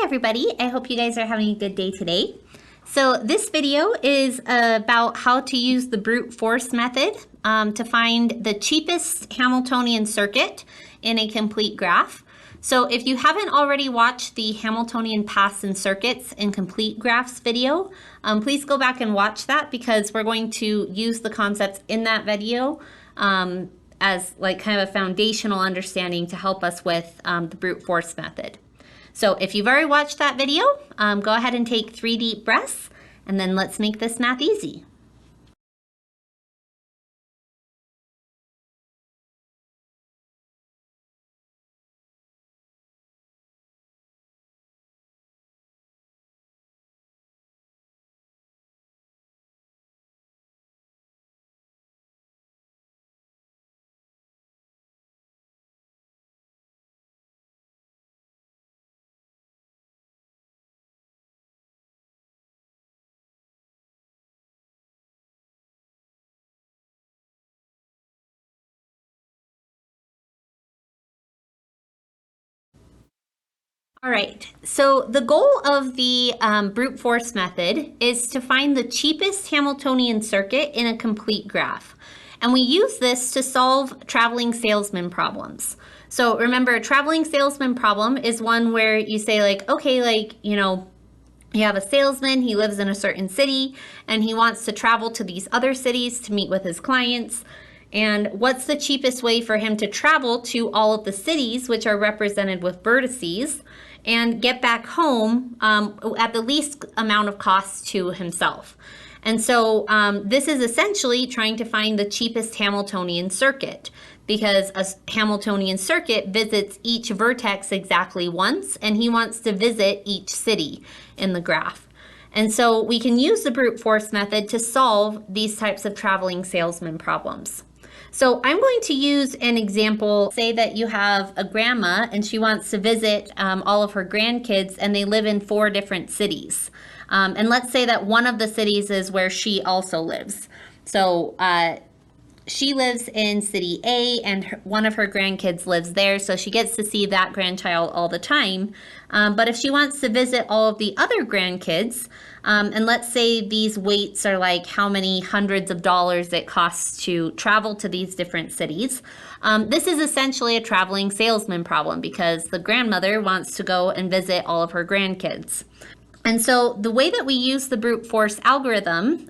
everybody, I hope you guys are having a good day today. So this video is about how to use the brute force method to find the cheapest Hamiltonian circuit in a complete graph. So if you haven't already watched the Hamiltonian paths and circuits in complete graphs video, please go back and watch that because we're going to use the concepts in that video as like kind of a foundational understanding to help us with the brute force method. So if you've already watched that video, go ahead and take 3 deep breaths, and then let's make this math easy. All right, so the goal of the brute force method is to find the cheapest Hamiltonian circuit in a complete graph. And we use this to solve traveling salesman problems. So remember, a traveling salesman problem is one where you say like, okay, like, you have a salesman, he lives in a certain city, and he wants to travel to these other cities to meet with his clients. And what's the cheapest way for him to travel to all of the cities, which are represented with vertices, and get back home at the least amount of cost to himself? And so this is essentially trying to find the cheapest Hamiltonian circuit, because a Hamiltonian circuit visits each vertex exactly once, and he wants to visit each city in the graph. And so we can use the brute force method to solve these types of traveling salesman problems. So I'm going to use an example. Say that you have a grandma and she wants to visit all of her grandkids, and they live in 4 different cities. And let's say that one of the cities is where she also lives. So she lives in city A, and one of her grandkids lives there, so she gets to see that grandchild all the time. But if she wants to visit all of the other grandkids, and let's say these weights are like how many hundreds of dollars it costs to travel to these different cities, this is essentially a traveling salesman problem because the grandmother wants to go and visit all of her grandkids. And so the way that we use the brute force algorithm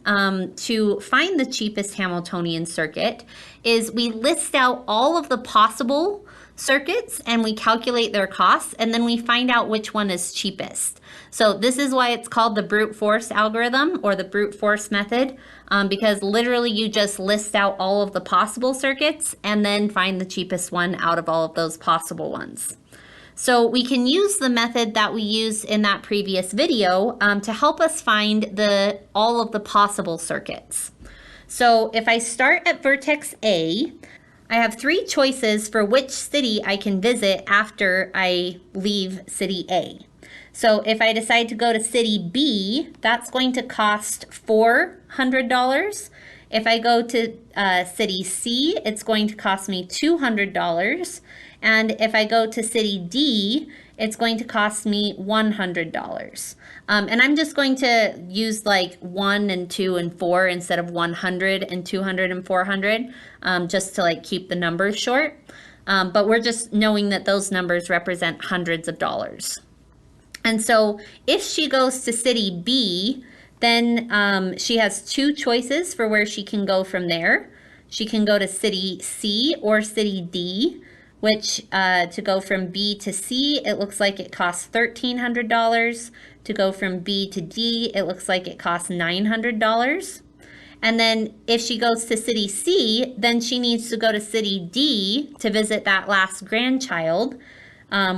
to find the cheapest Hamiltonian circuit is we list out all of the possible circuits and we calculate their costs, and then we find out which one is cheapest. So this is why it's called the brute force algorithm or the brute force method, because literally you just list out all of the possible circuits and then find the cheapest one out of all of those possible ones. So we can use the method that we used in that previous video to help us find all of the possible circuits. So if I start at vertex A, I have 3 choices for which city I can visit after I leave city A. So if I decide to go to city B, that's going to cost $400. If I go to city C, it's going to cost me $200. And if I go to city D, it's going to cost me $100. And I'm just going to use like 1 and 2 and 4 instead of 100 and 200 and 400, just to like keep the numbers short. But we're just knowing that those numbers represent hundreds of dollars. And so if she goes to city B, then she has 2 choices for where she can go from there. She can go to city C or city D, which to go from B to C, it looks like it costs $1,300. To go from B to D, it looks like it costs $900. And then if she goes to city C, then she needs to go to city D to visit that last grandchild,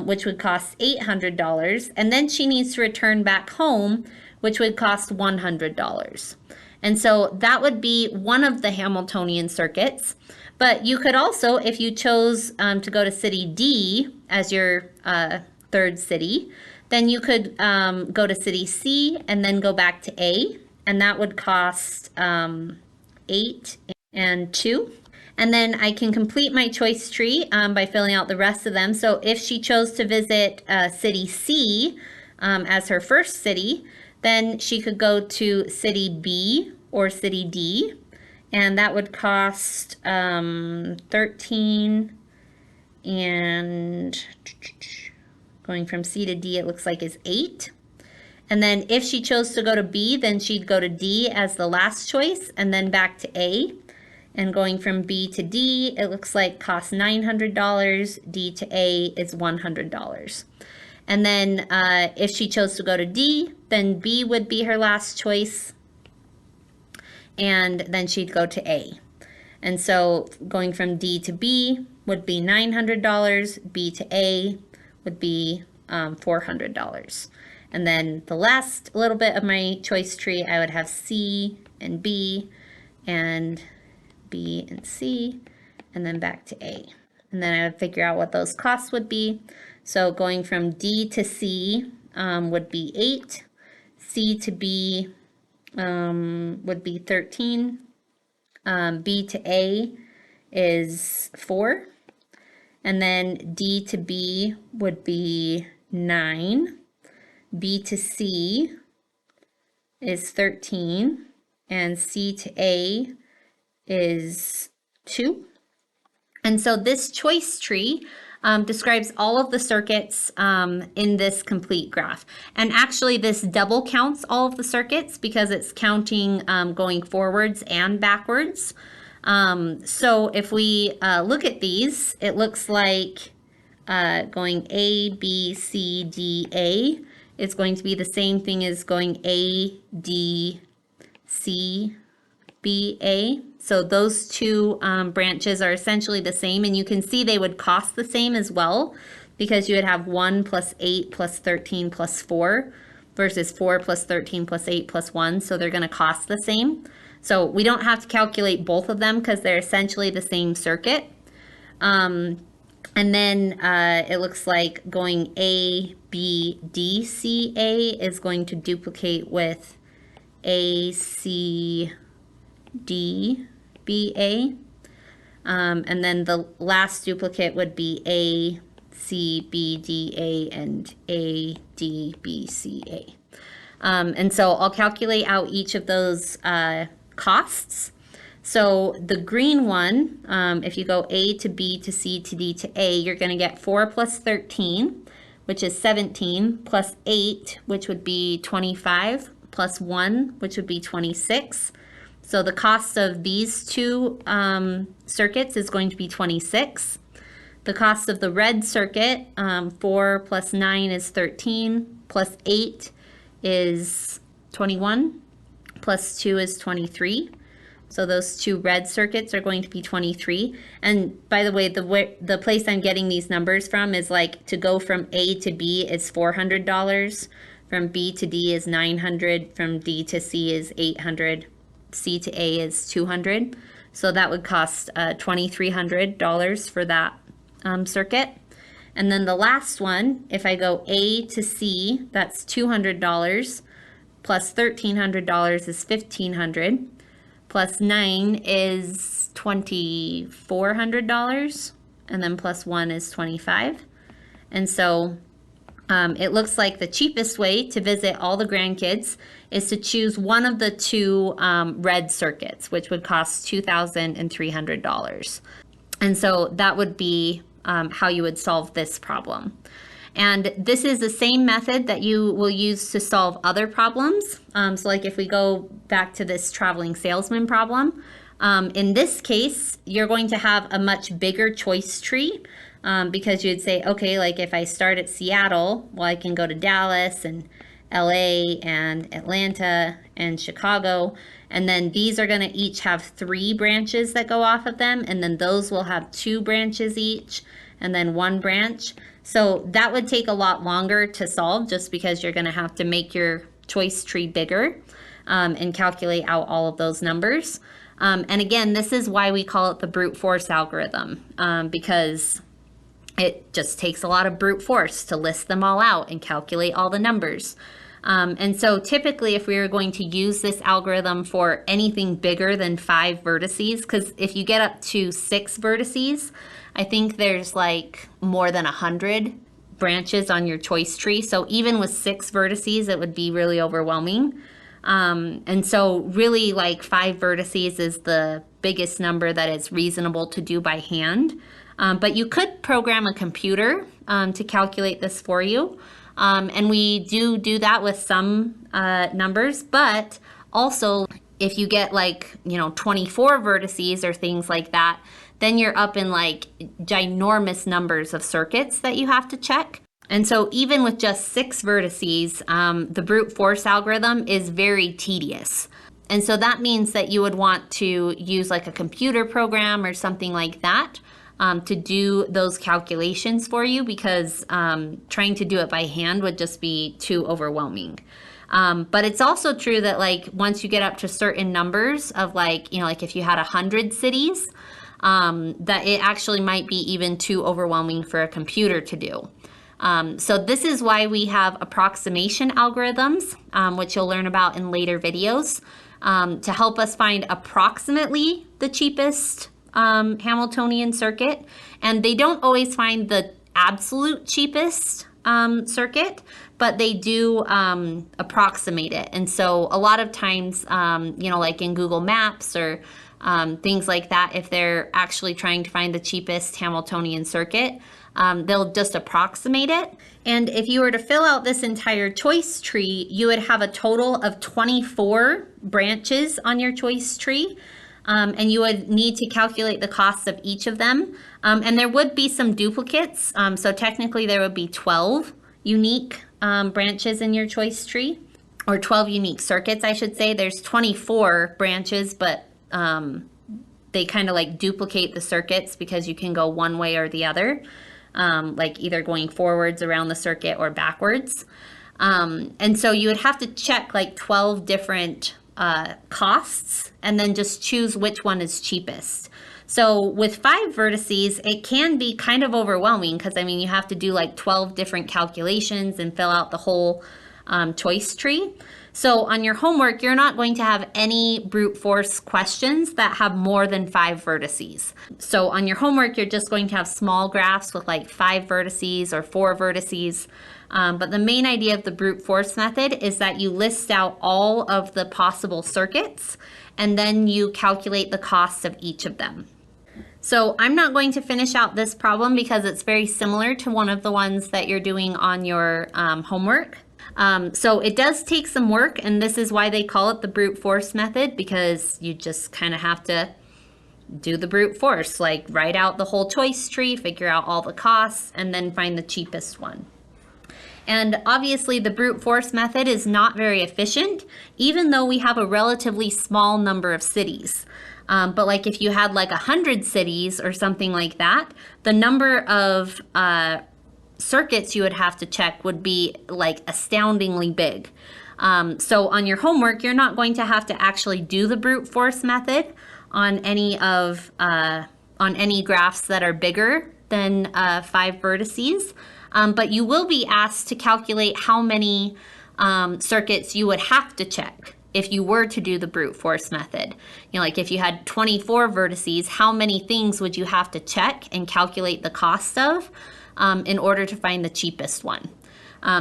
which would cost $800. And then she needs to return back home, which would cost $100. And so that would be one of the Hamiltonian circuits. But you could also, if you chose to go to city D as your 3rd city, then you could go to city C and then go back to A, and that would cost 8 and 2. And then I can complete my choice tree by filling out the rest of them. So if she chose to visit city C, as her first city, then she could go to city B or city D, and that would cost 13, and going from C to D it looks like is 8. And then if she chose to go to B, then she'd go to D as the last choice and then back to A. And going from B to D, it looks like costs $900. D to A is $100. And then if she chose to go to D, then B would be her last choice. And then she'd go to A. And so going from D to B would be $900. B to A would be $400. And then the last little bit of my choice tree, I would have C and B and C, and then back to A. And then I would figure out what those costs would be. So going from D to C would be 8. C to B would be 13. B to A is 4. And then D to B would be 9. B to C is 13, and C to A is 2. And so this choice tree describes all of the circuits in this complete graph. And actually this double counts all of the circuits because it's counting going forwards and backwards. So if we look at these, it looks like going A, B, C, D, A is going to be the same thing as going A, D, C, B, A. So those two branches are essentially the same, and you can see they would cost the same as well because you would have 1 plus 8 plus 13 plus 4 versus 4 plus 13 plus 8 plus 1, so they're going to cost the same. So we don't have to calculate both of them because they're essentially the same circuit. And then it looks like going A, B, D, C, A is going to duplicate with A, C, D, B, A. And then the last duplicate would be A, C, B, D, A, and A, D, B, C, A. And so I'll calculate out each of those costs. So the green one, if you go A to B to C to D to A, you're going to get 4 plus 13, which is 17, plus 8, which would be 25, plus 1, which would be 26. So the cost of these two circuits is going to be 26. The cost of the red circuit, 4 plus 9 is 13, plus 8 is 21, plus 2 is 23. So those two red circuits are going to be 23. And by the way, the place I'm getting these numbers from is like to go from A to B is $400. From B to D is $900. From D to C is $800. C to A is $200. So that would cost $2,300 for that circuit. And then the last one, if I go A to C, that's $200 plus $1,300 is $1,500. Plus 9 is $2,400, and then plus 1 is 25. And so it looks like the cheapest way to visit all the grandkids is to choose one of the two red circuits, which would cost $2,300. And so that would be how you would solve this problem. And this is the same method that you will use to solve other problems. So like if we go back to this traveling salesman problem, in this case, you're going to have a much bigger choice tree because you'd say, okay, like if I start at Seattle, well, I can go to Dallas and LA and Atlanta and Chicago. And then these are going to each have 3 branches that go off of them. And then those will have 2 branches each and then 1 branch. So that would take a lot longer to solve just because you're going to have to make your choice tree bigger and calculate out all of those numbers. And again, this is why we call it the brute force algorithm because it just takes a lot of brute force to list them all out and calculate all the numbers. And so typically if we were going to use this algorithm for anything bigger than 5 vertices, because if you get up to 6 vertices, I think there's like more than 100 branches on your choice tree. So even with 6 vertices, it would be really overwhelming. And so really like 5 vertices is the biggest number that is reasonable to do by hand. But you could program a computer to calculate this for you. And we do that with some numbers, but also if you get like, 24 vertices or things like that, then you're up in like ginormous numbers of circuits that you have to check. And so even with just 6 vertices, the brute force algorithm is very tedious. And so that means that you would want to use like a computer program or something like that to do those calculations for you, because trying to do it by hand would just be too overwhelming. But it's also true that like once you get up to certain numbers of like, like if you had 100 cities, that it actually might be even too overwhelming for a computer to do. So this is why we have approximation algorithms, which you'll learn about in later videos, to help us find approximately the cheapest Hamiltonian circuit. And they don't always find the absolute cheapest circuit, but they do approximate it. And so a lot of times, like in Google Maps or things like that, if they're actually trying to find the cheapest Hamiltonian circuit, they'll just approximate it. And if you were to fill out this entire choice tree, you would have a total of 24 branches on your choice tree. And you would need to calculate the cost of each of them. And there would be some duplicates. So technically there would be 12 unique branches in your choice tree, or 12 unique circuits, I should say. There's 24 branches, but they kind of like duplicate the circuits because you can go one way or the other, like either going forwards around the circuit or backwards. And so you would have to check like 12 different costs and then just choose which one is cheapest. So with 5 vertices, it can be kind of overwhelming because you have to do like 12 different calculations and fill out the whole choice tree. So on your homework, you're not going to have any brute force questions that have more than 5 vertices. So on your homework, you're just going to have small graphs with like 5 vertices or 4 vertices. But the main idea of the brute force method is that you list out all of the possible circuits and then you calculate the costs of each of them. So I'm not going to finish out this problem because it's very similar to one of the ones that you're doing on your homework. So it does take some work, and this is why they call it the brute force method, because you just kind of have to do the brute force, like write out the whole choice tree, figure out all the costs, and then find the cheapest one. And obviously the brute force method is not very efficient, even though we have a relatively small number of cities. But like if you had like 100 cities or something like that, the number of circuits you would have to check would be like astoundingly big. So on your homework, you're not going to have to actually do the brute force method on any graphs that are bigger than 5 vertices. But you will be asked to calculate how many circuits you would have to check if you were to do the brute force method. Like if you had 24 vertices, how many things would you have to check and calculate the cost of in order to find the cheapest one?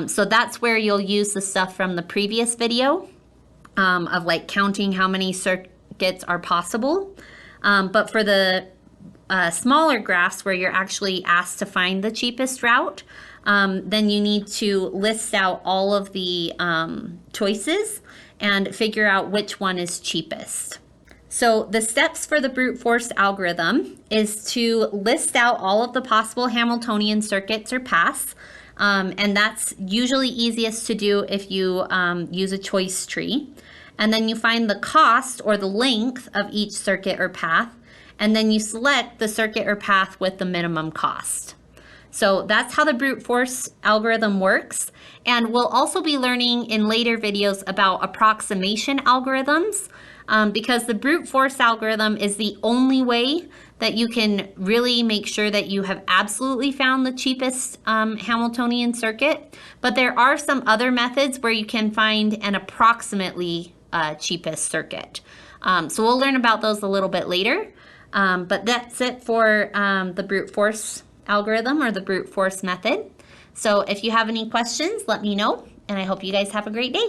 So that's where you'll use the stuff from the previous video of like counting how many circuits are possible. But for the smaller graphs where you're actually asked to find the cheapest route, then you need to list out all of the choices and figure out which one is cheapest. So the steps for the brute force algorithm is to list out all of the possible Hamiltonian circuits or paths, and that's usually easiest to do if you use a choice tree. And then you find the cost or the length of each circuit or path, and then you select the circuit or path with the minimum cost. So that's how the brute force algorithm works. And we'll also be learning in later videos about approximation algorithms, because the brute force algorithm is the only way that you can really make sure that you have absolutely found the cheapest Hamiltonian circuit. But there are some other methods where you can find an approximately cheapest circuit. So we'll learn about those a little bit later. But that's it for the brute force algorithm or the brute force method. So if you have any questions, let me know, and I hope you guys have a great day.